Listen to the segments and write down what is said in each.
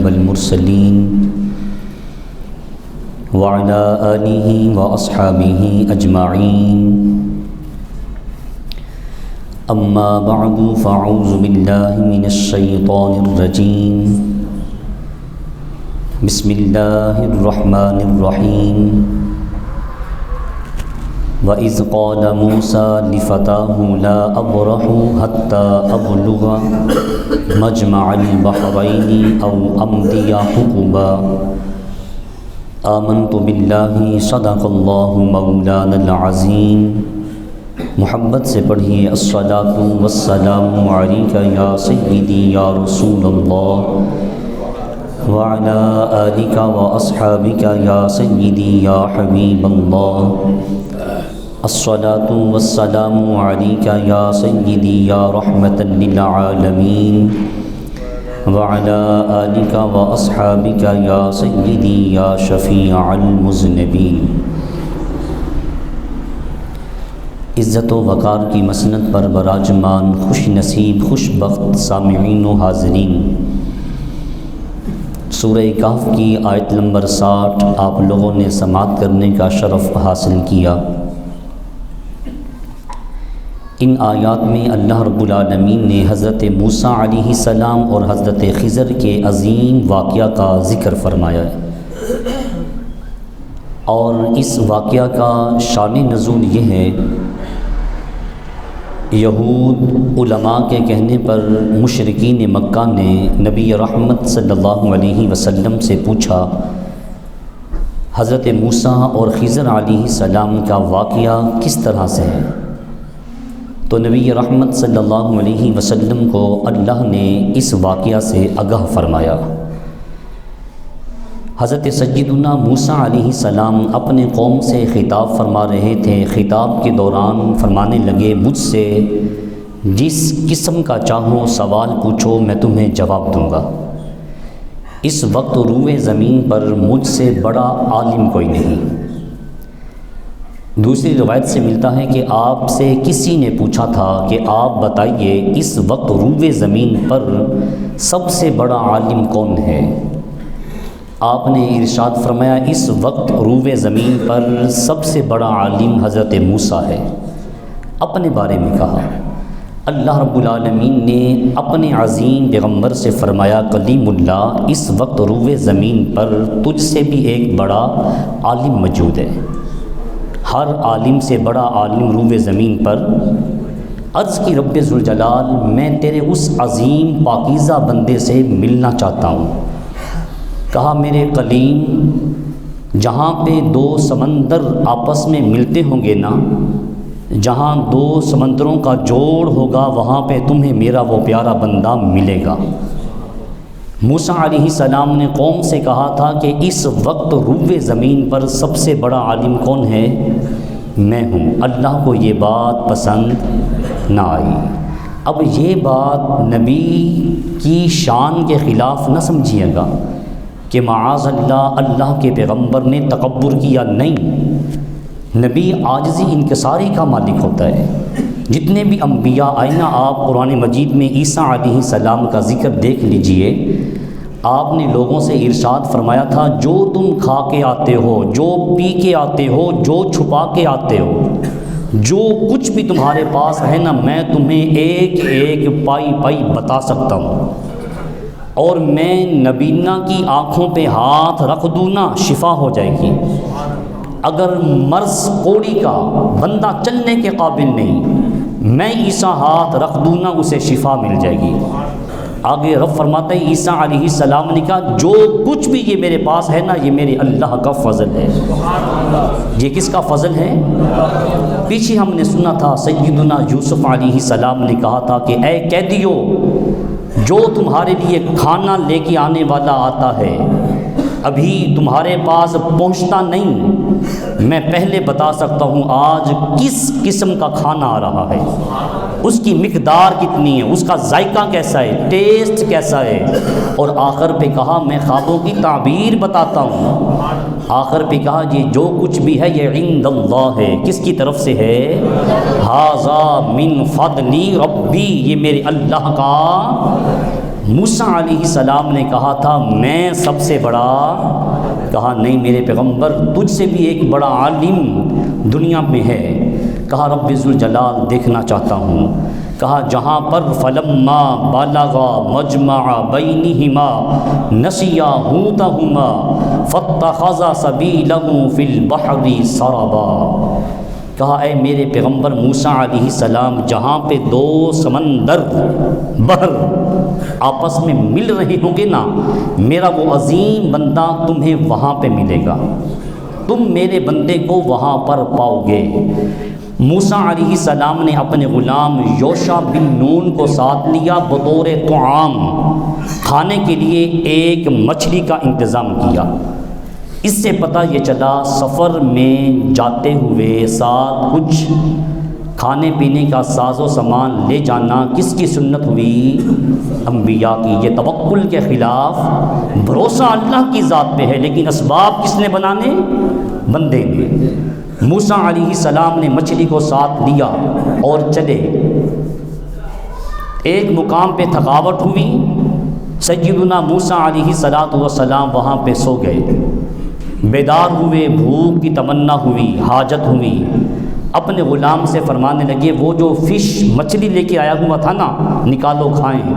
والمرسلين وعلى آله وأصحابه أجمعين أما بعد فأعوذ بالله من الشيطان الرجيم بسم الله الرحمن الرحيم وَإِذْ قَالَ مُوسَى لِفَتَاهُ لَا أَبْرَحُ حَتَّى أَبْلُغَ مَجْمَعَ الْبَحْرَيْنِ أَوْ أَمْضِيَ حُقُبًا آمَنْتُ بِاللَّهِ صَدَقَ اللَّهُ مَوْلَانَا الْعَظِيمُ۔ محبت سے پڑھیے الصلاۃ والسلام علیک یا سیدی یا رسول اللہ وعلی آلک واصحابک یا سیدی یا حبیب اللہ۔ الصلاۃ والسلام علیک یا سیدی یا رحمۃ للعالمین وعلی آلک واصحابک یا سیدی یا شفیع المذنبین۔ عزت و وقار کی مسند پر براجمان خوش نصیب خوش بخت سامعین و حاضرین، سورہ کہف کی آیت نمبر 60 آپ لوگوں نے سماعت کرنے کا شرف حاصل کیا۔ ان آیات میں اللہ رب العالمین نے حضرت موسیٰ علیہ السلام اور حضرت خضر کے عظیم واقعہ کا ذکر فرمایا ہے، اور اس واقعہ کا شان نزول یہ ہے، یہود علماء کے کہنے پر مشرکین مکہ نے نبی رحمت صلی اللہ علیہ وسلم سے پوچھا حضرت موسیٰ اور خضر علیہ السلام کا واقعہ کس طرح سے ہے؟ تو نبی رحمت صلی اللہ علیہ وسلم کو اللہ نے اس واقعہ سے آگاہ فرمایا۔ حضرت سیدنا موسیٰ علیہ السلام اپنے قوم سے خطاب فرما رہے تھے۔ خطاب کے دوران فرمانے لگے، مجھ سے جس قسم کا چاہو سوال پوچھو میں تمہیں جواب دوں گا۔ اس وقت روئے زمین پر مجھ سے بڑا عالم کوئی نہیں۔ دوسری روایت سے ملتا ہے کہ آپ سے کسی نے پوچھا تھا کہ آپ بتائیے اس وقت روئے زمین پر سب سے بڑا عالم کون ہے؟ آپ نے ارشاد فرمایا، اس وقت روئے زمین پر سب سے بڑا عالم حضرت موسیٰ ہے۔ اپنے بارے میں کہا۔ اللہ رب العالمین نے اپنے عظیم پیغمبر سے فرمایا، کلیم اللہ، اس وقت روئے زمین پر تجھ سے بھی ایک بڑا عالم موجود ہے۔ ہر عالم سے بڑا عالم روئے زمین پر۔ عرض کی رب ذوالجلال، میں تیرے اس عظیم پاکیزہ بندے سے ملنا چاہتا ہوں۔ کہا، میرے کلیم، جہاں پہ دو سمندر آپس میں ملتے ہوں گے نا، جہاں دو سمندروں کا جوڑ ہوگا، وہاں پہ تمہیں میرا وہ پیارا بندہ ملے گا۔ موسیٰ علیہ السلام نے قوم سے کہا تھا کہ اس وقت روئے زمین پر سب سے بڑا عالم کون ہے؟ میں ہوں۔ اللہ کو یہ بات پسند نہ آئی۔ اب یہ بات نبی کی شان کے خلاف نہ سمجھیے گا کہ معاذ اللہ اللہ کے پیغمبر نے تکبر کیا، نہیں۔ نبی عاجزی انکساری کا مالک ہوتا ہے۔ جتنے بھی انبیاء آئے نا، آپ قرآن مجید میں عیسیٰ علیہ السلام کا ذکر دیکھ لیجئے۔ آپ نے لوگوں سے ارشاد فرمایا تھا، جو تم کھا کے آتے ہو، جو پی کے آتے ہو، جو چھپا کے آتے ہو، جو کچھ بھی تمہارے پاس ہے نا، میں تمہیں ایک ایک پائی پائی بتا سکتا ہوں، اور میں نبینا کی آنکھوں پہ ہاتھ رکھ دوں نا، شفا ہو جائے گی۔ اگر مرض کوڑی کا بندہ چلنے کے قابل نہیں، میں عیسیٰ ہاتھ رکھ دوں نا، اسے شفا مل جائے گی۔ آگے رب فرماتا ہے، عیسیٰ علیہ السلام نے کہا، جو کچھ بھی یہ میرے پاس ہے نا، یہ میرے اللہ کا فضل ہے۔ یہ کس کا فضل ہے؟ پیچھے ہم نے سنا تھا سیدنا یوسف علیہ السلام نے کہا تھا کہ اے قیدیو، جو تمہارے لیے کھانا لے کے آنے والا آتا ہے ابھی تمہارے پاس پہنچتا نہیں، میں پہلے بتا سکتا ہوں آج کس قسم کا کھانا آ رہا ہے، اس کی مقدار کتنی ہے، اس کا ذائقہ کیسا ہے، ٹیسٹ کیسا ہے۔ اور آخر پہ کہا میں خوابوں کی تعبیر بتاتا ہوں۔ آخر پہ کہا یہ جو کچھ بھی ہے یہ عند اللہ ہے، کس کی طرف سے ہے؟ ھذا من فضل ربی، یہ میرے اللہ کا موسیٰ علیہ السلام نے کہا تھا میں سب سے بڑا، کہا نہیں میرے پیغمبر تجھ سے بھی ایک بڑا عالم دنیا میں ہے۔ کہا رب ذوالجلال دیکھنا چاہتا ہوں۔ کہا جہاں پر فلما بلغا مجمع بینہما نسیا حوتہما فاتخذ سبیلہ فی البحر سربا۔ کہا اے میرے پیغمبر موسیٰ علیہ السلام جہاں پہ دو سمندر بحر آپس میں مل رہے ہوں گے نا، میرا وہ عظیم بندہ تمہیں وہاں پہ ملے گا، تم میرے بندے کو وہاں پر پاؤ گے۔ موسیٰ علیہ السلام نے اپنے غلام یوشع بن نون کو ساتھ لیا، بطور طعام کھانے کے لیے ایک مچھلی کا انتظام کیا۔ اس سے پتہ یہ چلا سفر میں جاتے ہوئے ساتھ کچھ کھانے پینے کا ساز و سامان لے جانا کس کی سنت ہوئی؟ انبیاء کی۔ یہ توکل کے خلاف، بھروسہ اللہ کی ذات پہ ہے لیکن اسباب کس نے بنانے؟ بندے نے۔ موسیٰ علیہ السلام نے مچھلی کو ساتھ لیا اور چلے۔ ایک مقام پہ تھکاوٹ ہوئی، سیدنا موسیٰ علیہ السلام وہاں پہ سو گئے۔ بیدار ہوئے، بھوک کی تمنا ہوئی، حاجت ہوئی، اپنے غلام سے فرمانے لگے وہ جو فش مچھلی لے کے آیا ہوا تھا نا، نکالو کھائیں۔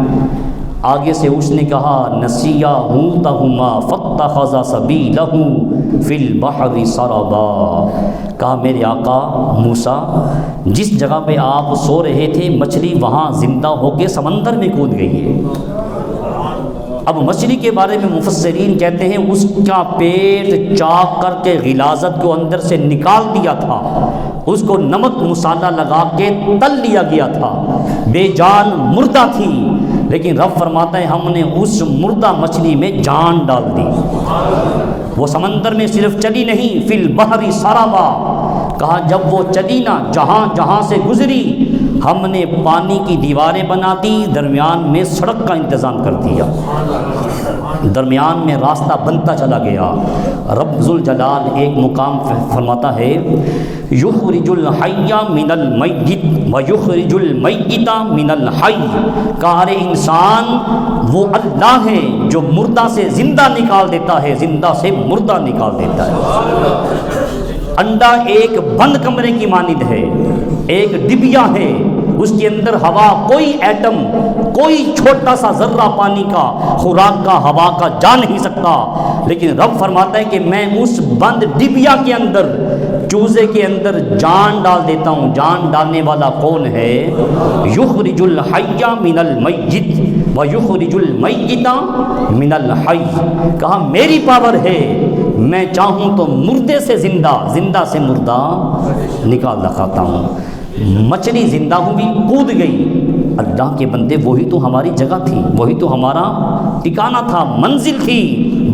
آگے سے اس نے کہا نسیا حوتہما فاتخذ سبیلہ فی البحر سربا۔ کہا میرے آقا موسیٰ جس جگہ پہ آپ سو رہے تھے مچھلی وہاں زندہ ہو کے سمندر میں کود گئی ہے۔ اب مچھلی کے بارے میں مفسرین کہتے ہیں اس کا پیٹ چاک کر کے غلاظت کو اندر سے نکال دیا تھا، اس کو نمک مسالہ لگا کے تل لیا گیا تھا، بے جان مردہ تھی، لیکن رب فرماتا ہے ہم نے اس مردہ مچھلی میں جان ڈال دی۔ وہ سمندر میں صرف چلی نہیں، فی البحر سربا۔ کہا جب وہ چلی نا، جہاں جہاں سے گزری ہم نے پانی کی دیواریں بنا دی، درمیان میں سڑک کا انتظام کر دیا، درمیان میں راستہ بنتا چلا گیا۔ رب ذوالجلال ایک مقام فرماتا ہے یخرج الحی من المیت ویخرج المیت من الحی۔ کہا ارے انسان وہ اللہ ہے جو مردہ سے زندہ نکال دیتا ہے، زندہ سے مردہ نکال دیتا ہے۔ انڈا ایک بند کمرے کی مانند ہے، ایک ڈبیا ہے، اس کے اندر ہوا کوئی ایٹم، کوئی چھوٹا سا ذرہ پانی کا، خوراک کا، ہوا کا جا نہیں سکتا، لیکن رب فرماتا ہے کہ میں اس بند ڈبیا کے اندر، چوزے کے اندر جان ڈال دیتا ہوں۔ جان ڈالنے والا کون ہے؟ یخرج الحی من المیت ویخرج المیت من الحی۔ کہا میری پاور ہے، میں چاہوں تو مردے سے زندہ، زندہ سے مردہ نکال دکھاتا ہوں۔ مچھلی زندہ ہوئی، کود گئی۔ اللہ کے بندے وہی تو ہماری جگہ تھی، وہی تو ہمارا ٹھکانہ تھا، منزل تھی،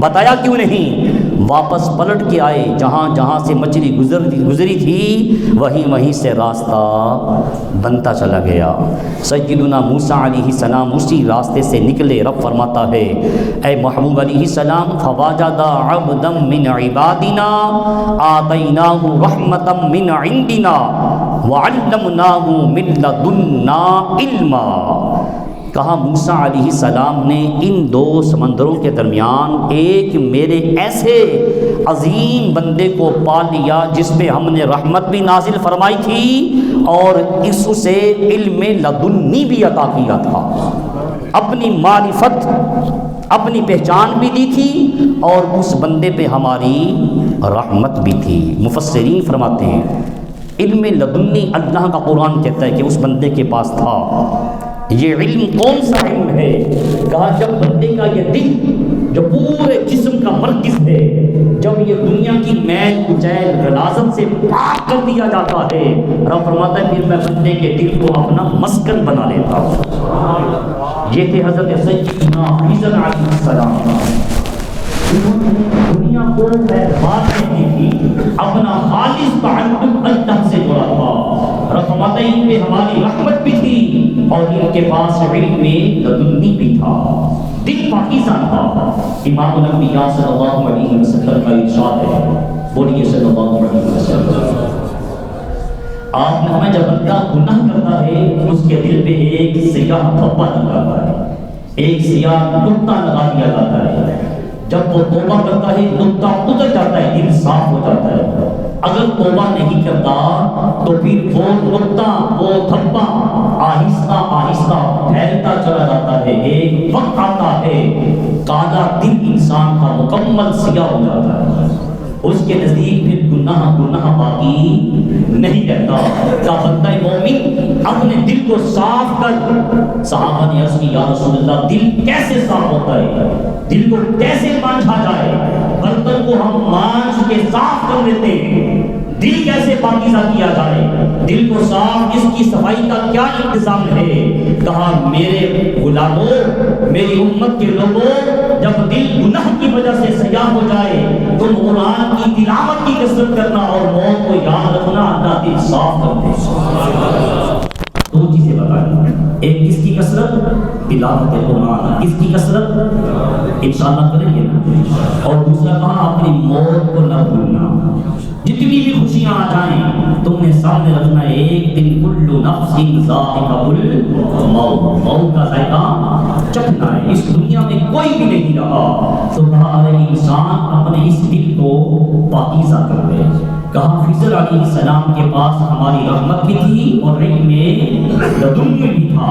بتایا کیوں نہیں؟ واپس پلٹ کے آئے، جہاں جہاں سے مچھلی گزری تھی وہیں سے راستہ بنتا چلا گیا۔ سیدنا موسیٰ علیہ السلام اسی راستے سے نکلے۔ رب فرماتا ہے اے محبوب علیہ السلام فوجد عبدا من عبادنا آتیناہ رحمتا من عندنا وعلمناہ من لدنا علما۔ کہا موسیٰ علیہ السلام نے ان دو سمندروں کے درمیان ایک میرے ایسے عظیم بندے کو پا لیا جس پہ ہم نے رحمت بھی نازل فرمائی تھی اور اس سے علم لدنی بھی عطا کیا تھا، اپنی معرفت، اپنی پہچان بھی دی تھی اور اس بندے پہ ہماری رحمت بھی تھی۔ مفسرین فرماتے ہیں علم لدنی اللہ کا قرآن کہتا ہے کہ اس بندے کے پاس تھا۔ یہ علم کون سا علم ہے؟ کہا جب بندے کا یہ دل جو پورے جسم کا مرکز ہے، جب یہ دنیا کی میل کچیل غلاظت سے پاک کر دیا جاتا ہے، رب فرماتا ہے پھر میں بندے کے دل کو اپنا مسکن بنا لیتا ہوں۔ یہ تھے حضرت سیدنا خضر علیہ السلام۔ دنیا کو بات نہیں تھی، اپنا خالص تعلق اللہ سے جڑا تھا۔ رحمت ان پہ ہماری رحمت بھی تھی اور ان کے پاس علم لدنی بھی تھا، دل پاکیزہ تھا۔ امام الانبیاء صلی اللہ علیہ وسلم کا ارشاد ہے، بولیے صلی اللہ علیہ وسلم۔ آپ نے ہمیں جب بندہ گناہ کرتا ہے اس کے دل پہ ایک سیاہ دھبا لگاتا ہے، ایک سیاہ نقطہ لگا دیا جاتا ہے، جب وہ توبہ کرتا ہے نقطہ اتر جاتا ہے، دل صاف ہو جاتا ہے۔ اگر توبہ نہیں کرتا تو پھر وہ نقطہ، وہ دھبا آہستہ آہستہ پھیلتا چلا جاتا ہے، ایک وقت آتا ہے کالا دل انسان کا مکمل سیاہ ہو جاتا ہے، اس کے نزدیک پھر گناہ باقی نہیں رہتا۔ کیا بندہ مومن اپنے دل کو صاف کر، صحابہ نے عرض کی یا رسول اللہ دل کیسے صاف ہوتا ہے، دل کو کیسے مانجھا جائے؟ برتن کو ہم مانجھ کے صاف کر لیتے ہیں، دل کیسے پاکیزہ کیا جائے؟ دل کو صاف، اس کی صفائی کا کیا انتظام ہے؟ کہا میرے غلاموں، میری امت کے لوگوں، جب دل گناہ کی وجہ سے سیاہ ہو جائے تم قرآن کی تلاوت کی کثرت کرنا اور موت کو یاد رکھنا، اللہ دل صاف کر دے۔ دو چیزیں بتائیں، ایک کس کی کثرت؟ تلاوت قرآن، کس کی کثرت؟ انشاءاللہ کریں گے نا۔ اور دوسرا کہا اپنی موت کو نہ بھولنا، جتنی بھی خوشیاں آ جائیں تم نے سامنے رکھنا ہے ایک دن کل نفس ذائقہ الموت، موت کا ذائقہ چکھنا ہے، اس دنیا میں کوئی بھی نہیں رہا۔ تو کہا ارے انسان اپنے اس دل کو پاکیزہ کر دے۔ کہا خضر علیہ السلام کے پاس ہماری رحمت بھی تھی اور علم لدنی بھی تھا،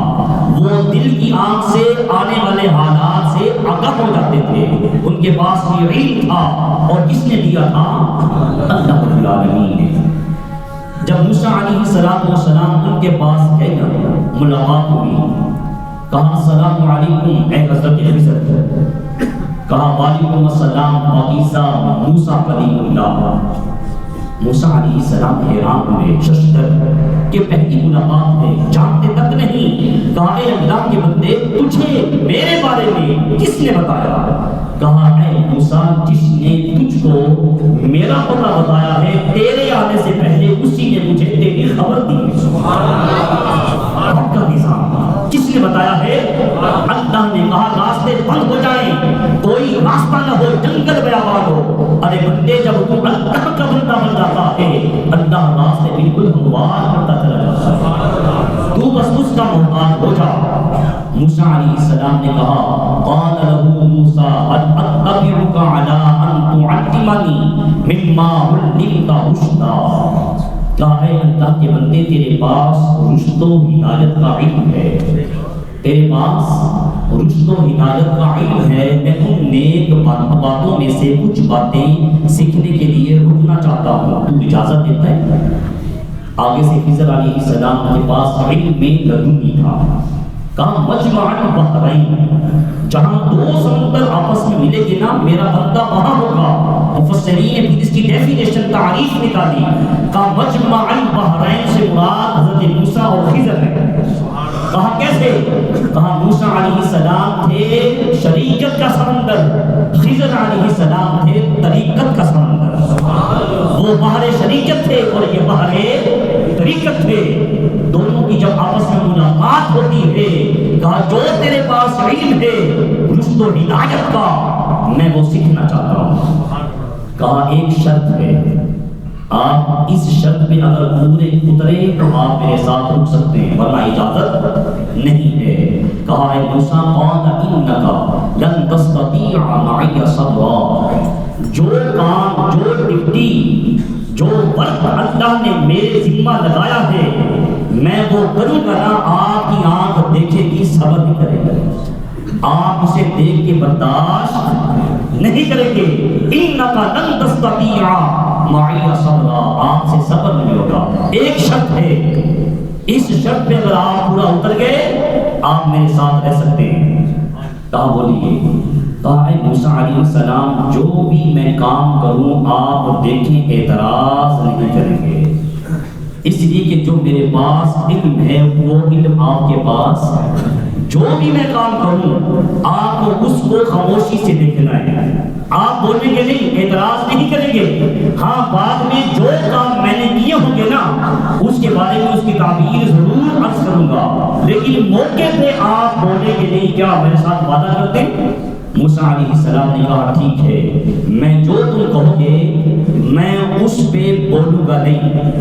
وہ دل کی آنکھ سے آنے والے حالات سے آگاہ ہو جاتے تھے، ان کے پاس بھی علم تھا، اور کس نے دیا تھا؟ اللہ رب العالمین نے۔ جب موسیٰ علیہ السلام ان کے پاس گئے نا، ملاقات ہوئی، کہا السلام علیکم اے حضرت خضر، کہا وعلیکم السلام پاکیزہ موسیٰ کلیم اللہ۔ موسیٰ علیہ السلام حیران ہوئے، ششدر کہ پہلی ملاقات ہے، جانتے تک نہیں۔ کہا اے اللہ کے بندے تجھے میرے بارے میں کس نے بتایا؟ کہا اے موسیٰ جس نے تجھ کو میرا پتہ بتایا ہے تیرے آنے سے پہلے اسی نے مجھے تیری خبر دی۔ رب کا نظام کس نے بتایا ہے؟ اللہ نے کہا راستے بند ہو جائیں، کوئی راستہ نہ ہو، جنگل بیابان ہو۔ ارے بندے جب تو اللہ کا بندہ بن جاتا ہے اللہ راستے بالکل ہموار کرتا چلا جاتا ہے، تو بس اس کا محتاج ہو جا۔ موسیٰ علیہ السلام نے کہا قال له موسیٰ اتبعک علی ان تعلمنی مما علمت رشدا۔ کہا اے اللہ کے بندے تیرے پاس رشد و ہدایت کا علم ہے، تیرے پاس رشد و ہدایت کا علم ہے، میں ان نیک باتوں میں سے کچھ باتیں سیکھنے کے لیے رکنا چاہتا ہوں، تو اجازت دیتا ہے؟ آگے سے خضر علیہ السلام کے پاس علم میں لدنی تھا۔ کہا مجمع البحرین، جہاں دو سمندر آپس میں ملے گے نا میرا بندہ وہاں ہوگا۔ مفسرین نے پھر اس کی ڈیفینیشن تعریف نکالی، کہا مجمع البحرین سے مراد حضرت موسیٰ اور خضر ہے۔ کہا کیسے؟ کہا موسیٰ علیہ السلام تھے شریعت کا سمندر، خضر علیہ السلام تھے طریقت کا سمندر۔ وہ بحر شریعت تھے اور یہ بحر طریقت تھے، دونوں کی جب آپس میں ملاقات ہوتی ہے کہا جو تیرے پاس علم ہے رشد و ہدایت کا میں وہ سیکھنا چاہتا ہوں۔ کہا ایک شرط ہے، آپ اس شرط پہ اگر پورے اترے تو آپ میرے ساتھ رک سکتے ہیں ورنہ اجازت نہیں ہے۔ کہا اے موسیٰ قال انک لن تستطیع معی صبرا، جو کام، جو ڈیوٹی، جو ورک اللہ نے میرے ذمہ لگایا ہے میں وہ کروں گا نا، آپ کی آنکھ دیکھے گی صبر نہیں کرے گا، آپ اسے دیکھ کے برداشت نہیں کریں گے۔ انک لن تستطیع معی صبرا، آپ سے صبر نہیں ہوگا۔ ایک شرط ہے، اس شرط پہ اگر آپ پورا اتر گئے آپ میرے ساتھ رہ سکتے ہیں۔ کہا بولیے؟ کہا اے موسیٰ علیہ السلام جو بھی میں کام کروں آپ دیکھیں اعتراض نہیں کریں گے، اس لیے کہ جو میرے پاس علم ہے وہ علم آپ کے پاس، جو بھی میں کام کروں آپ کو اس کو خاموشی سے دیکھنا ہے، آپ بولیں گے نہیں، اعتراض نہیں کریں گے۔ ہاں بعد میں جو کام میں نے کیے ہوں گے نا اس کے بارے میں اس کی تعبیر ضرور عرض کروں گا، لیکن موقع پہ آپ بولیں گے نہیں، کیا میرے ساتھ وعدہ کرتے؟ موسیٰ علیہ السلام نے کہا ٹھیک ہے، میں جو تم کہو گے میں اس پہ بولوں گا نہیں۔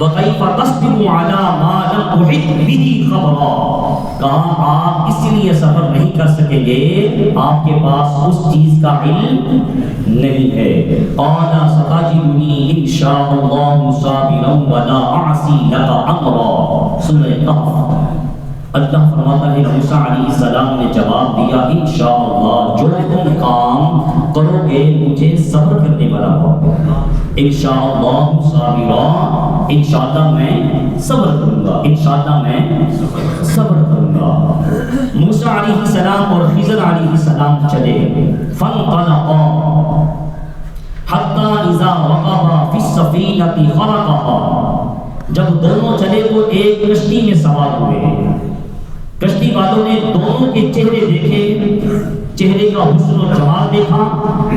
وَكَيْفَ تَصْبِرُ عَلَى مَا لَمْ تُحِطْ بِهِ خَبْرًا، کہا آپ اس لیے صبر نہیں کر سکیں گے، آپ کے پاس اس چیز کا علم نہیں ہے۔ قَالَ سَتَجِدُنِي إِن شَاءَ اللَّهُ صَابِرًا وَلَا أَعْصِي لَكَ أَمْرًا۔ سورہ کہف، اللہ فرماتا ہے موسیٰ علیہ السلام نے جواب دیا انشاءاللہ جو تم کام کرو گے مجھے صبر کرنے والا ہو، انشاءاللہ صابرا، انشاءاللہ میں صبر کروں گا، انشاءاللہ میں صبر کروں گا۔ موسیٰ علیہ السلام اور خضر علیہ السلام چلے، فانطلقا حتی اذا رکبا فی السفینۃ خرقها، جب دونوں چلے تو ایک کشتی میں سوار ہوئے، کشتی والوں نے دونوں کے چہرے دیکھے، چہرے کا حسن و جمال دیکھا،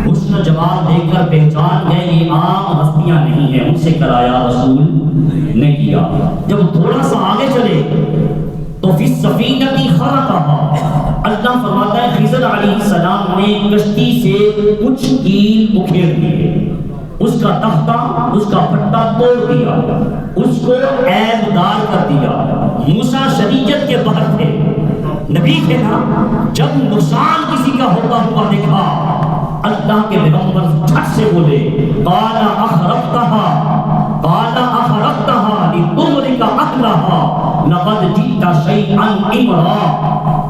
حسن و جمال دیکھ کر پہچان گئے یہ عام ہستیاں نہیں ہیں، ان سے کرایا رسول نے کیا۔ جب تھوڑا سا آگے چلے تو فی السفینۃ خرقها، اللہ فرماتا ہے خضر علیہ السلام نے کشتی سے کچھ کیل اکھیڑ دیے، اس کا تختہ، اس کا پٹا توڑ دیا، اس کو عیب دار کر دیا۔ موسیٰ شریعت کے باہر تھے، نبی تھے نا، جب نقصان کسی کا ہوتا ہوا دیکھا اللہ کے پیغمبر جھٹ سے بولے قال اخرقتها، قال اخرقتها لتغرق اهلها لقد جئت شيئا امرا،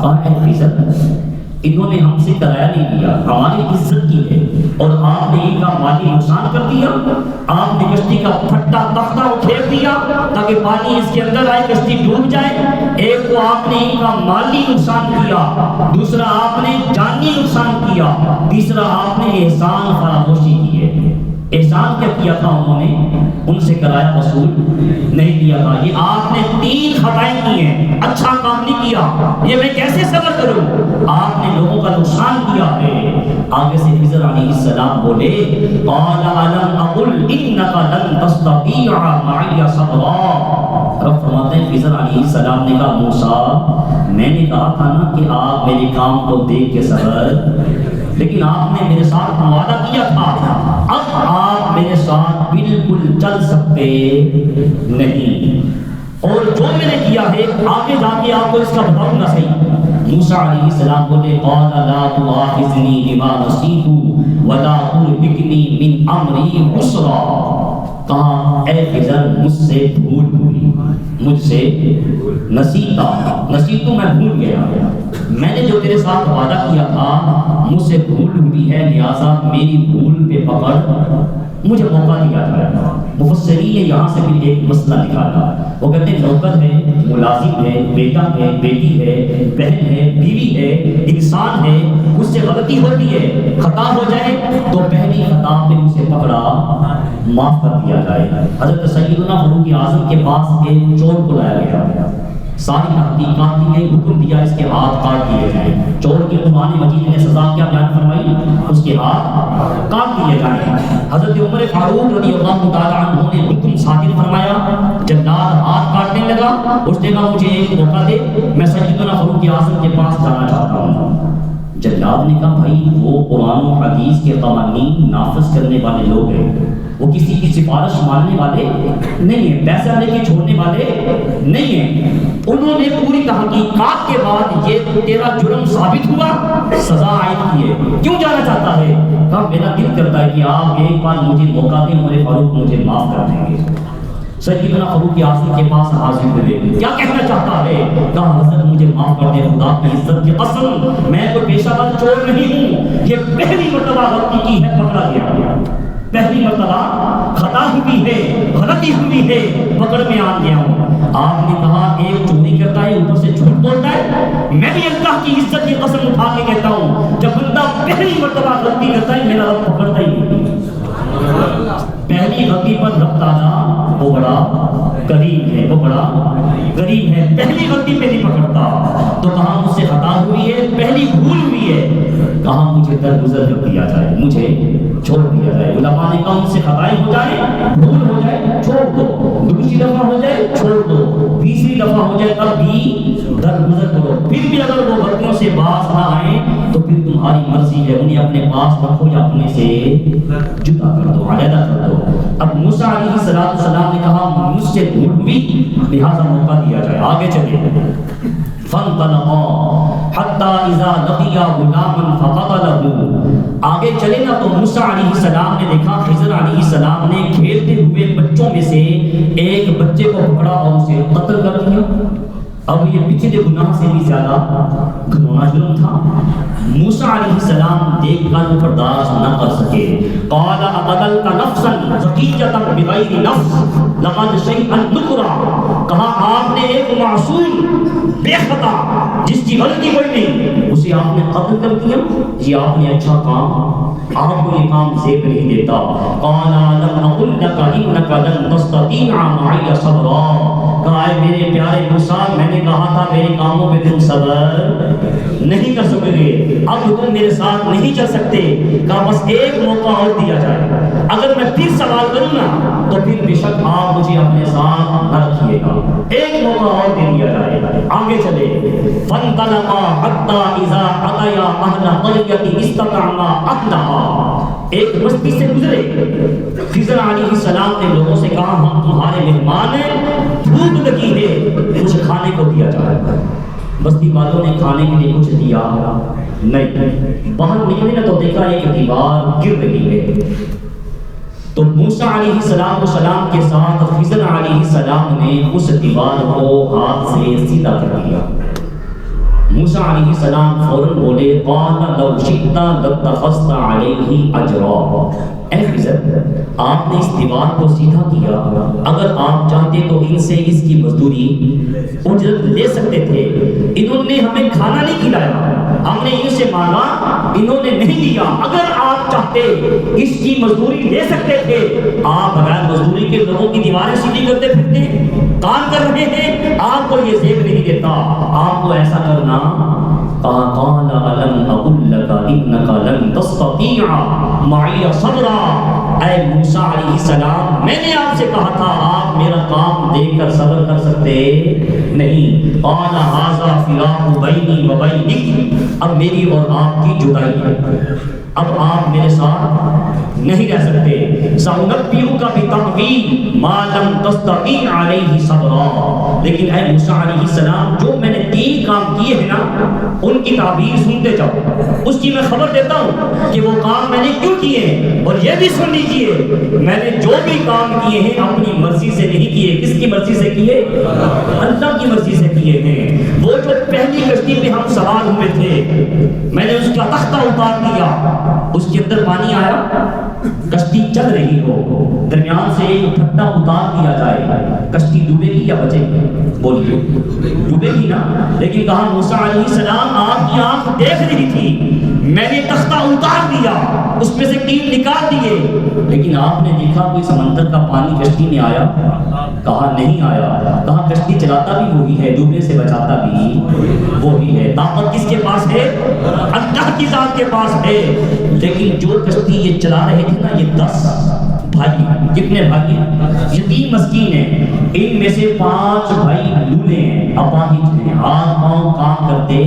کہا ہے خضر انہوں نے ہم سے کرایہ نہیں دیا، ہماری عزت کی ہے اور آپ نے ان کا مالی نقصان کر دیا، آپ نے کشتی کا پھٹا تختہ اکھیڑ دیا تاکہ پانی اس کے اندر آئے، کشتی ڈوب جائے۔ ایک تو آپ نے ان کا مالی نقصان کیا، دوسرا آپ نے جانی نقصان کیا، تیسرا آپ نے احسان فراموشی کی ہے۔ احسان کیا کیا تھا انہوں نے؟ ان سے کرایہ وصول نہیں کیا تھا۔ یہ آپ نے 3 خطائیں کی ہیں، اچھا کام نہیں کیا، یہ میں کیسے صبر کروں؟ آپ نے لوگوں کا نقصان کیا ہے۔ آگے سے خضر علیہ السلام بولے قال الم اقل انک لن تستطیع معی صبرا، رب فرماتے ہیں خضر علیہ السلام نے کہا موسیٰ میں نے کہا تھا نا کہ آپ میرے کام کو دیکھ کے صبر، لیکن آپ نے میرے ساتھ وعدہ کیا تھا، اب آپ میرے ساتھ بالکل چل سکتے نہیں، اور جو میں نے کیا ہے آگے جا کے آپ کو اس کا بتاؤں گا صحیح۔ موسیٰ علیہ السلام بولے قال لا تؤاخذنی بما نسیت ولا ترهقنی من امری عسرا، کہا اے خضر مجھ سے بھول ہوئی، مجھ سے نسیتو میں بھول گیا، میں نے جو تیرے ساتھ وعدہ کیا تھا مجھ سے بھول ہوئی ہے، لہٰذا میری بھول پہ پکڑ مجھے موقع دیا جائے۔ مفسرین نے یہاں سے بھی ایک مسئلہ نکالا، وہ کہتے ہیں نوکر ہے، ملازم ہے، بیٹا ہے، بیٹی ہے، بہن ہے، بیوی ہے، انسان ہے، اس سے غلطی ہوتی ہے، خطا ہو جائے تو پہلی خطا پہ اسے پکڑا معاف کر دیا جائے۔ حضرت سیدنا فاروق اعظم کے پاس ایک چور کو لایا گیا، ساری تحقیقات کی گئی، حکم دیا اس کے ہاتھ کاٹ دیے جائیں۔ چور کی قرآن مجید نے سزا کیا بیان فرمائی؟ اس کے ہاتھ کاٹ دیے جائیں۔ حضرت عمر فاروق رضی اللہ تعالیٰ عنہ نے حکم صادر فرمایا، جلاد ہاتھ کاٹنے لگا، اس نے کہا مجھے ایک موقع دے، میں سیدنا فاروق اعظم کے پاس جانا چاہتا ہوں۔ جلاد نے کہا بھائی وہ قرآن و حدیث کے قوانین نافذ کرنے والے لوگ ہیں، وہ کسی کی سفارش ماننے والے نہیں ہیں، پیسہ لے کے چھوڑنے والے نہیں ہیں۔ انہوں نے پوری تحقیقات کے بعد یہ تیرا جرم ثابت ہوا، سزا عائد کی ہے، کیوں جانا چاہتا ہے؟ کہا میرا دل کرتا ہے کہ آپ ایک بار مجھے موقع دیں، عمر فاروق مجھے معاف کر دیں گے۔ سیدنا فاروق اعظم کے پاس حاضر ہوئے، کیا کہنا چاہتا ہے؟ کہا حضرت مجھے معاف کر دے، خدا کی عزت کی قسم میں کوئی پیشہ ور چور نہیں ہوں، یہ پہلی مرتبہ غلطی کی ہے، پکڑا گیا، پہلی مرتبہ خطا ہوئی ہے، غلطی ہوئی ہے، پکڑ میں آ گیا ہوں۔ آپ نے کہا ایک چوری کرتا ہے اوپر سے جھوٹ بولتا ہے، میں بھی اللہ کی عزت کی قسم اٹھا کے کہتا ہوں جب بندہ پہلی مرتبہ غلطی کرتا ہے میرا رب پکڑتا ہی نہیں، پہلی غلطی پر رب تعالیٰ وہ بڑا کریم ہے، وہ بڑا کریم ہے، پہلی غلطی پہ نہیں پکڑتا۔ تو کہاں مجھ سے خطا ہوئی ہے، پہلی بھول ہوئی ہے، کہاں مجھے درگزر کر دیا جائے، مجھے چھوڑ دیا جائے۔ علماء نے کہا ان سے خطائیں ہو جائیں، بھول ہو جائے، چھوڑ دو، دوسری دفعہ ہو جائے چھوڑ دو، تیسری دفعہ ہو جائے تب بھی درگزر کرو، پھر بھی اگر وہ غلطیوں سے باز نہ آئیں تو پھر تمہاری مرضی ہے، انہیں اپنے پاس رکھو یا اپنے سے جدا کر دو، علیحدہ کر دو۔ اب موسیٰ علیہ السلام نے کہا مجھ سے بھول ہوئی، لہٰذا موقع دیا جائے، آگے چلے۔ فانطلقا حتی اذا لقیا غلاما فقتلہ، آگے چلے نا تو موسیٰ علیہ السلام نے دیکھا خضر علیہ السلام نے کھیلتے ہوئے بچوں میں سے ایک بچے کو پکڑا اور اسے قتل کر دیا۔ اب یہ پچھلے گناہ سے بھی زیادہ گھنونا جرم تھا۔ موسیٰ علیہ السلام دیکھ کر برداشت نہ کر سکے۔ قال اقتلت نفسا زکیۃ بغیر نفس لقد شیئا نکرا، کہا آپ نے ایک معصوم بے خطا جس کی غلطی کوئی نہیں اسے آپ نے قتل کر دیا، یہ آپ نے اچھا کام، آپ کو یہ کام زیب نہیں دیتا۔ قال لم اقل لك انك لن تستطيع معي صبرا، کہا اے میرے پیارے موسیٰ میں نے کہا تھا میرے کاموں پہ تم صبر نہیں کر سکو گے، اب تم میرے ساتھ نہیں چل سکتے، کہا بس ایک موقع اور دیا جائے، اگر میں پھر سوال کروں نا تو پھر بے شک آپ مجھے اپنے ساتھ نہ رکھیے گا، ایک موقع اور دے دیا جائے۔ آگے چلے۔ فانطلقا حتی اذا اتیا اہل قریۃ استطعما اہلہا، ایک بستی سے گزرے، خضر علیہ السلام نے لوگوں سے کہا ہم تمہارے مہمان ہیں، بھوک لگی ہے، کچھ کھانے کو دیا جائے۔ بستی والوں نے کھانے کے لیے کچھ دیا نہیں، باہر نکلے نا تو دیکھا ایک دیوار گر رہی ہے، تو موسیٰ علیہ السلام کے ساتھ خضر علیہ السلام نے اس دیوار کو ہاتھ سے سیدھا کر دیا۔ موسیٰ علیہ السلام فوراً بولے قال لو شئت لاتخذت علیہ اجرا، اے خضر آپ نے اس دیوار کو سیدھا کیا، اگر آپ چاہتے تو ان سے اس کی مزدوری اجرت لے سکتے تھے، انہوں نے ہمیں کھانا نہیں کھلایا، ہم نے ان سے مانگا انہوں نے نہیں دیا، اگر آپ چاہتے اس کی مزدوری لے سکتے تھے، آپ بغیر مزدوری کے لوگوں کی دیواریں سیدھی کرتے پھرتے، کام کر رہے ہیں، آپ کو یہ زیب نہیں دیتا، آپ کو ایسا کرنا۔ قال الم اقل لك انك لن تستطيع معي صبرا، اے موسیٰ علیہ السلام میں نے آپ سے کہا تھا آپ میرا کام دیکھ کر صبر کر سکتے نہیں۔ قال هذا فراق بینی و بینک، اب میری اور آپ کی جدائی ہے، اب آپ میرے ساتھ نہیں رہ سکتے۔ سأنبئک بتأویل ما لم تستطیع علیہ صبرا، لیکن اے موسیٰ علیہ السلام جو میں نے 3 کام کیے ہیں نا ان کی تعبیر سنتے جاؤ، اس کی میں خبر دیتا ہوں کہ وہ کام میں نے کیوں کیے ہیں، اور یہ بھی سن لیجئے میں نے جو بھی کام کیے ہیں اپنی مرضی سے نہیں کیے، کس کی مرضی سے کیے؟ اللہ کی مرضی سے کیے ہیں۔ وہ جو پہلی کشتی پہ ہم سوار ہوئے تھے میں نے اس کا تختہ اتار دیا، اس کے اندر پانی آیا، کشتی چل رہی ہو، درمیان سے ایک پھٹا اتار دیا جائے، کشتی ڈوبے گی یا بچے گی؟ بولیے ڈوبے گی نا، لیکن کہا موسیٰ علیہ السلام آپ کی آنکھ دیکھ رہی تھی، میں نے تختہ اتار دیا، اس میں سے کیل نکال دیے، لیکن آپ نے دیکھا کوئی سمندر کا پانی کشتی میں آیا؟ کہا نہیں آیا، کہا کشتی چلاتا بھی وہی ہے، ڈوبنے سے بچاتا بھی وہی ہے، طاقت کس کے پاس ہے؟ اللہ کی ذات کے پاس ہے۔ لیکن جو کشتی یہ چلا رہے تھے نا یہ 10 بھائی، کتنے بھائی ہیں؟ یتیم مسکین ہیں، ان میں سے 5 بھائی لولے ہیں، اپاہج ہیں، ہاتھ پاؤں کام کرتے،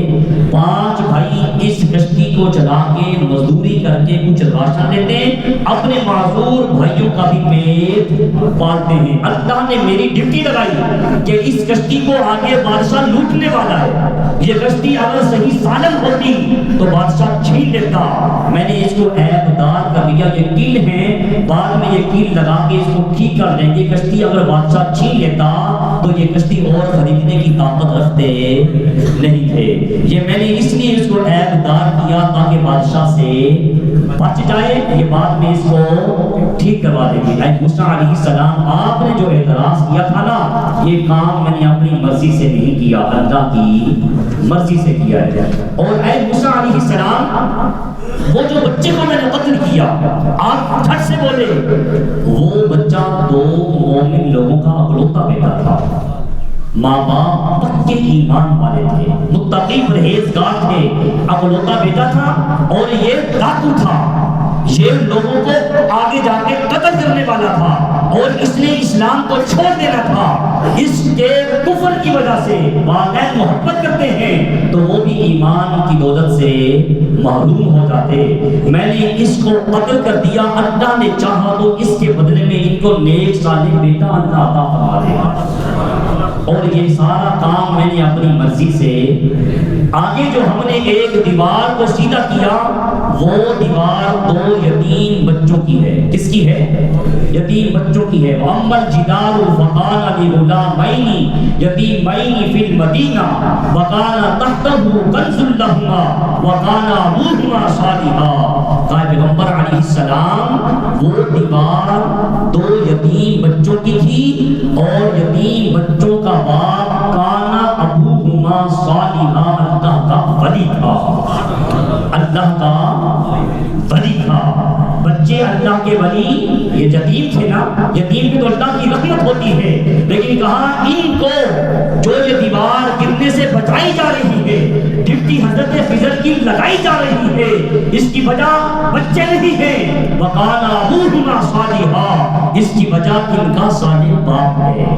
5 بھائی اس کشتی کو چلا کے مزدوری کر کے کچھ راشن دیتے ہیں، اپنے معذور بھائیوں کا بھی پیٹ پالتے ہیں۔ اللہ نے میری ڈیوٹی لگائی کہ اس کشتی کو آگے بادشاہ لوٹنے والا ہے، یہ کشتی اگر صحیح سالم ہوتی تو بادشاہ چھین لیتا، میں نے اس کو عیب دار کر دیا، یہ کیل ہے، بعد میں یہ کیل لگا کے اس کو ٹھیک کر دیں گے، کشتی اگر بادشاہ چھین لیتا تو یہ کشتی اور خریدنے کی طاقت رکھتے نہیں تھے، یہ میں نے اس لیے اس کو عیب دار کیا تاکہ بادشاہ سے بچ جائے، یہ بعد میں اس کو ٹھیک کروا دیں گے۔ اے موسیٰ علیہ السلام آپ نے جو اعتراض کیا تھا نا یہ کام میں نے اپنی مرضی سے نہیں کیا، اللہ کی مرضی سے کیا ہے۔ اور اے موسیٰ علیہ السلام وہ جو بچے کو میں نے قتل کیا، آپ جھٹ سے بولے، وہ بچہ 2 مومن لوگوں کا اکلوتا بیٹا تھا، ماں باپ پکے ایمان والے تھے، متقی پرہیزگار تھے، اکلوتا بیٹا تھا اور یہ ڈاکو تھا، یہ لوگوں کو آگے جا کے قتل کرنے والا تھا اور اس نے اسلام کو چھوڑ دینا تھا۔ اس کے کفر کی وجہ سے والدین محبت کرتے ہیں تو وہ بھی ایمان کی دولت سے محروم ہو جاتے۔ میں نے اس کو قتل کر دیا، اللہ نے چاہا تو اس کے بدلے میں ان کو نیک صالح بیٹا اللہ عطا فرما دے گا، اور یہ سارا کام میں نے اپنی مرضی سے۔ آگے جو ہم نے ایک دیوار کو سیدھا کیا، وہ دیوار دو یتیم بچوں کی ہے۔ کس کی ہے؟ یتیم بچوں کی ہے۔ وَأَمَّا الْجِدَارُ فَكَانَ لِغُلَامَيْنِ يَتِيمَيْنِ فِي الْمَدِينَةِ وَكَانَ تَحْتَهُ كَنْزٌ لَهُمَا وَكَانَ أَبُوهُمَا صَالِحًا۔ کہا پیغمبر علیہ السلام وہ دیوار دو یتیم بچوں کی تھی اور یتیم بچوں کا باپ کانا ابوہما صالحا، اللہ کا ولی تھا، اللہ کا ولی تھا۔ بچے اللہ کے ولی یہ یتیم تھے نا، یتیم کی تو اللہ کی رحمت ہوتی ہے، لیکن کہا ان کو جو یہ دیوار گرنے سے بچائی جا رہی ہے، ڈپٹی حضرت خضر کی لگائی جا رہی ہے، اس کی وجہ بچے نہیں ہیں، وَقَالَ أَبُوهُمَا صَالِحًا، اس کی وجہ ان کا صالح باپ ہے،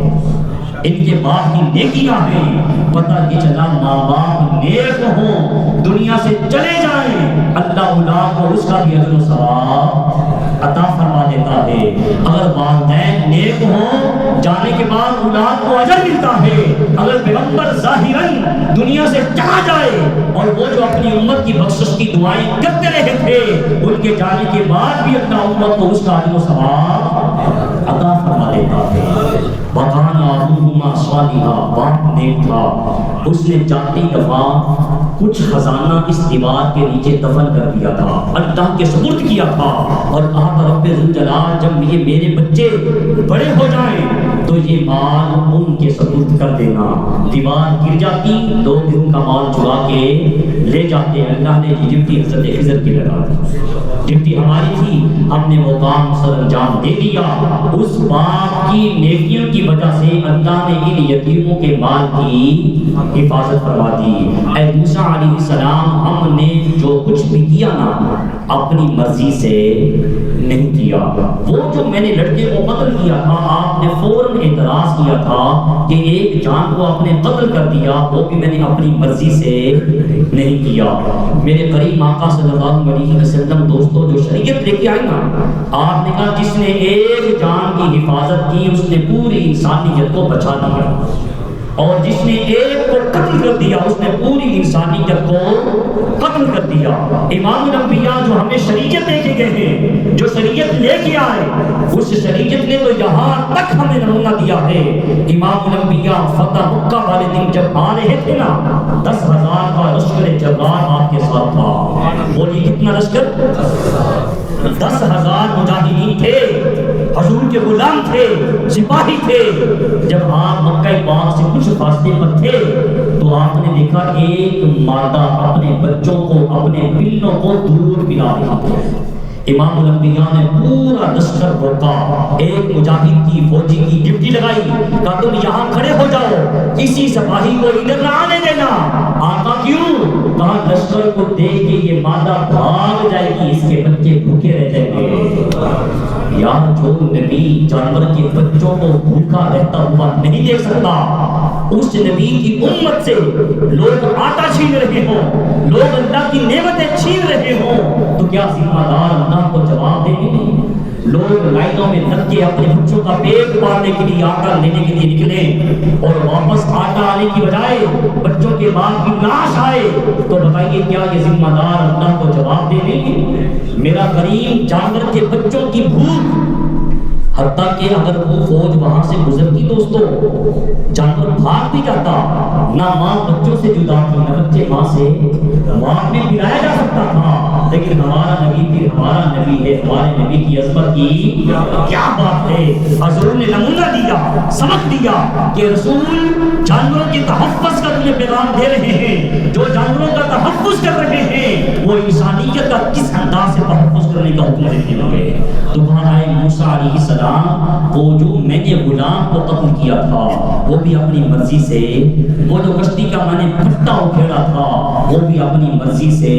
ان کے باپ کی نیکیاں ہیں۔ پتہ یہ چلا ماں باپ نیک ہوں، دنیا سے چلے جائیں، اللہ اولاد کو اس کا بھی اجر و ثواب عطا فرما دیتا ہے۔ اگر والدین نیک ہوں، جانے کے بعد اولاد کو اجر ملتا ہے۔ اگر پیغمبر ظاہراً دنیا سے چلا جائے اور وہ جو اپنی امت کی بخشش کی دعائیں کرتے رہے تھے، ان کے جانے کے بعد بھی اپنا امت کو اس کا اجر و ثواب عطا فرما دیتا ہے۔ وَكَانَ أَبُوهُمَا صَالِحًا، باپ نیک تھا، اس نے جاتی دفعہ کچھ خزانہ اس دیوار کے نیچے دفن کر دیا تھا، اللہ کے سپرد کیا تھا، اور کہا تھا رب ذوالجلال جب یہ میرے بچے بڑے ہو جائیں تو یہ مال ان کے سپرد کر دینا۔ دیوار گر جاتی، لوگ ان کا مال چرا کے لے جاتے، اللہ نے یہ ڈپٹی حضرت خضر کی لگا دی، ڈپٹی ہماری تھی، ہم نے وہ کام سر انجام دے دیا۔ اس باپ کی نیکیوں کی وجہ سے اللہ نے ان یتیموں کے مال کی حفاظت فرما دی۔ اے موسیٰ علیہ السلام، ہم نے جو کچھ بھی کیا نا اپنی مرضی سے نہیں کیا۔ وہ جو میں نے لڑکے کو قتل کیا تھا، آپ نے فوراً اعتراض کیا تھا کہ ایک جان کو آپ نے قتل کر دیا، وہ بھی میں نے اپنی مرضی سے نہیں کیا۔ میرے قریب آقا صلی اللہ علیہ وسلم دوستو جو شریعت لے کے آئی نا، آپ نے کہا جس نے ایک جان کی حفاظت کی اس نے پوری انسانیت کو بچا دیا، اور جس نے ایک کو قتل کر دیا اس نے پوری انسانیت کو قتل کر دیا۔ امام الانبیاء جو ہمیں شریعت دے کے گئے ہیں، جو شریعت لے کے آئے، اس شریعت نے تو یہاں تک ہمیں نمونہ دیا ہے۔ امام الانبیاء فتح مکہ والے دن جب آ رہے تھے نا، 10,000 کا لشکر جبار آپ کے ساتھ تھا۔ بولیے کتنا لشکر؟ 10,000 مجاہدین تھے، حضور کے غلام تھے، سپاہی تھے۔ جب آپ مکہ پاک سے کچھ فاصلے پر تھے تو آپ نے دیکھا ایک مادہ اپنے بچوں کو، اپنے پلوں کو دودھ پلا رہا تھا۔ امام الانبیاء نے پورا لشکر روکا، ایک مجاہد کی فوجی کی ڈیوٹی لگائی، کہا تم یہاں کھڑے ہو جاؤ، کسی سپاہی کو ادھر نہ آنے دینا۔ آقا کیوں؟ کہا لشکر کو دیکھ کے یہ مادہ بھاگ جائے گی، اس کے بچے بھوکے رہ جائیں گے۔ یار جو نبی جانور کے بچوں کو بھوکا رہتا ہوا نہیں دیکھ سکتا، اس نبی کی امت سے لوگ آٹا چھین رہے ہوں، لوگ اللہ کی نعمتیں چھین رہے ہوں، تو کیا ذمہ دار اللہ کو جواب دیں گے؟ لوگ لائنوں میں لگ کے اپنے بچوں کا پیٹ پالنے کے لیے، آٹا لینے کے لیے نکلے، اور واپس آٹا آنے کی بجائے بچوں کے باپ کی لاش آئے، تو بتائیے کیا یہ ذمہ دار اللہ کو جواب دیں گے؟ میرا کریم جانور کے بچوں کی بھوک، حتیٰ کہ اگر وہ فوج وہاں سے گزرتی دوستو، جانور بھاگ بھی جاتا، نہ ماں بچوں سے جدا تھی، نہ بچے ماں سے، ماں میں پلایا جا سکتا تھا، لیکن ہمارا نبی پھر ہمارا نبی ہے، ہمارے نبی کی عظمت کی کیا بات ہے۔ حضور نے نمونہ دیا، سبق دیا کہ رسول جانوروں کے تحفظ کا تمہیں پیغام دے رہے ہیں، جو جانوروں کا تحفظ کر رہے ہیں وہ انسانیت کا کس انداز سے تحفظ کر کرنے کا حکم دیتے ہوئے، تو وہاں آئے موسیٰ علیہ السلام، وہ جو میں نے غلام کو قتل کیا تھا وہ بھی اپنی مرضی سے، وہ جو کشتی کا میں نے پٹا اکھیڑا تھا وہ بھی اپنی مرضی سے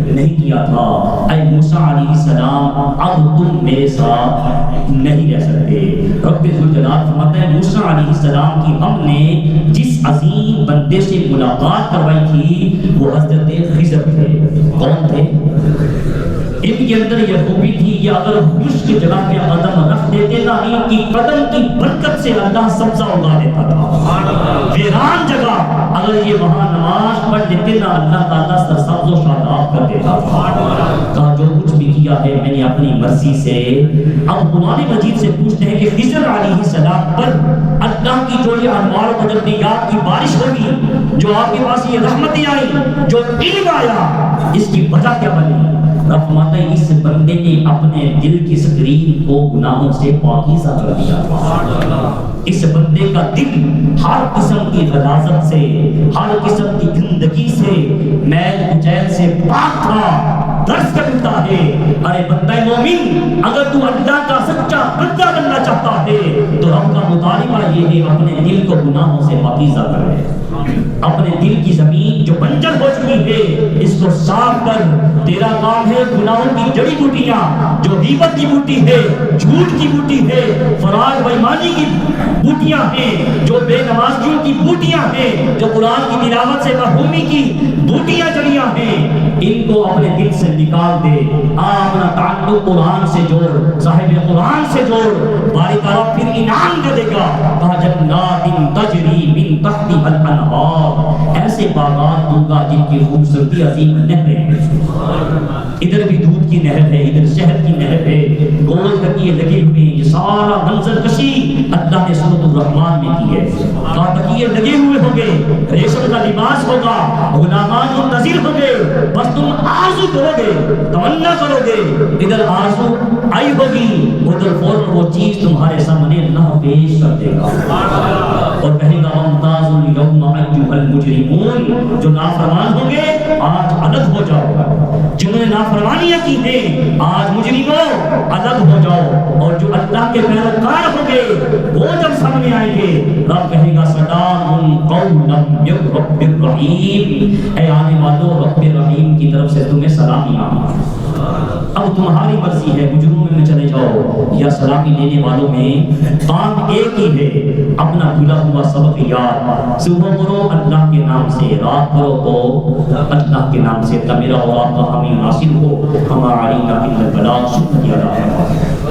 نہیں کیا تھا۔ اے موسیٰ علیہ السلام اب تم میرے ساتھ نہیں رہ سکتے۔ رب ذوالجلال فرماتا ہے موسیٰ علیہ السلام کی ہم نے جس عظیم بندے سے ملاقات کروائی تھی وہ حضرت خضر تھے۔ کون تھے؟ ان کے اندر یہ خوبی تھی کہ اگر خشک جگہ پہ قدم رکھ دیتے نا، ان کی قدم کی برکت سے اللہ سبزہ اگا دیتا تھا۔ ویران جگہ اگر یہ وہاں نماز پڑھ لیتے نا، اللہ تعالیٰ سرسبز و شاداب کر دیتا تھا۔ کہا جو کچھ بھی کیا ہے میں نے اپنی مرضی سے۔ اب قرآن مجید سے پوچھتے ہیں کہ خضر علیہ السلام پر اللہ کی جو یہ انوار و تجلیات کی بارش ہوگی، جو آپ کے پاس یہ رحمتیں آئی، جو علم آیا، اس کی وجہ کیا بنی؟ رب فرماتا ہے اس بندے نے اپنے دل کی سکرین کو گناہوں سے پاکیزہ کر دیا تھا۔ اس بندے کا دل ہر قسم کی غلاظت سے، ہر قسم کی گندگی سے، میل کچیل سے پاک تھا۔ درس کرتا ہے ارے بندہ مومن، اگر تو اللہ کا سچا بندہ بننا چاہتا ہے تو رب کا مطالبہ یہ ہے اپنے دل کو گناہوں سے پاکیزہ کرے۔ اپنے دل کی زمین جو بنجر ہو چکی ہے اس کو صاف کر۔ تیرا کام ہے گناہوں کی جڑی بوٹیاں، جو غیبت کی بوٹی ہے، جھوٹ کی بوٹی ہے، فراڈ بے ایمانی کی بوٹیاں ہیں، جو بے نمازیوں کی بوٹیاں ہیں، جو قرآن کی تلاوت سے محرومی کی بوٹیاں جڑیاں ہیں، ان کو اپنے دل سے نکال دے۔ اپنا تعلق قرآن سے جوڑ، صاحب قرآن سے جوڑ، باری تعالیٰ پھر انعام دے گا۔ جنات تجری من تحتها الانہار، ایسے باغات دوں گا جن کی خوبصورتی عظیم نہریں ہیں۔ ادھر بھی دودھ کی نہر ہے، ادھر شہد کی نہر ہے، گول تکیے لگے ہوئے ہیں، یہ سارا منظر کشی اللہ نے سورۃ الرحمن میں کی ہے۔ کہاں تکیے لگے ہوئے ہوں گے، ریشم کا لباس ہوگا، غلامان منتظر ہوں گے، بس تم آرزو کرو گے، تمنا کرو گے، ادھر آرزو آئی ہوگی، ادھر فوراً وہ چیز تمہارے سامنے اللہ پیش کر دے گا اور کہے گا وامتازوا اليوم ایھا المجرمون۔ جو نافرمان ہوں گے آج الگ ہو جاؤ، جنہوں نے نافرمانیاں کی ہیں آج مجرموں الگ ہو جاؤ، اور جو اللہ کے پیروکار ہوں گے وہ جب سامنے آئیں گے رب کہے گا سلام قولا من رب الرحیم، اے آنے والوں رب الرحیم کی طرف سے تمہیں سلامیاں۔ اب تمہاری مرضی ہے مجرموں میں چلے جاؤ یا سلامی لینے والوں میں، کام ایک ہی ہے، اپنا بھولا ہوا سبق یاد، صبح کرو اللہ کے نام سے، رات کرو تو اللہ کے نام سے، میرا اور آپ کا حامی ناصر ہو، ہمارا علینا الا البلاغ، شکریہ۔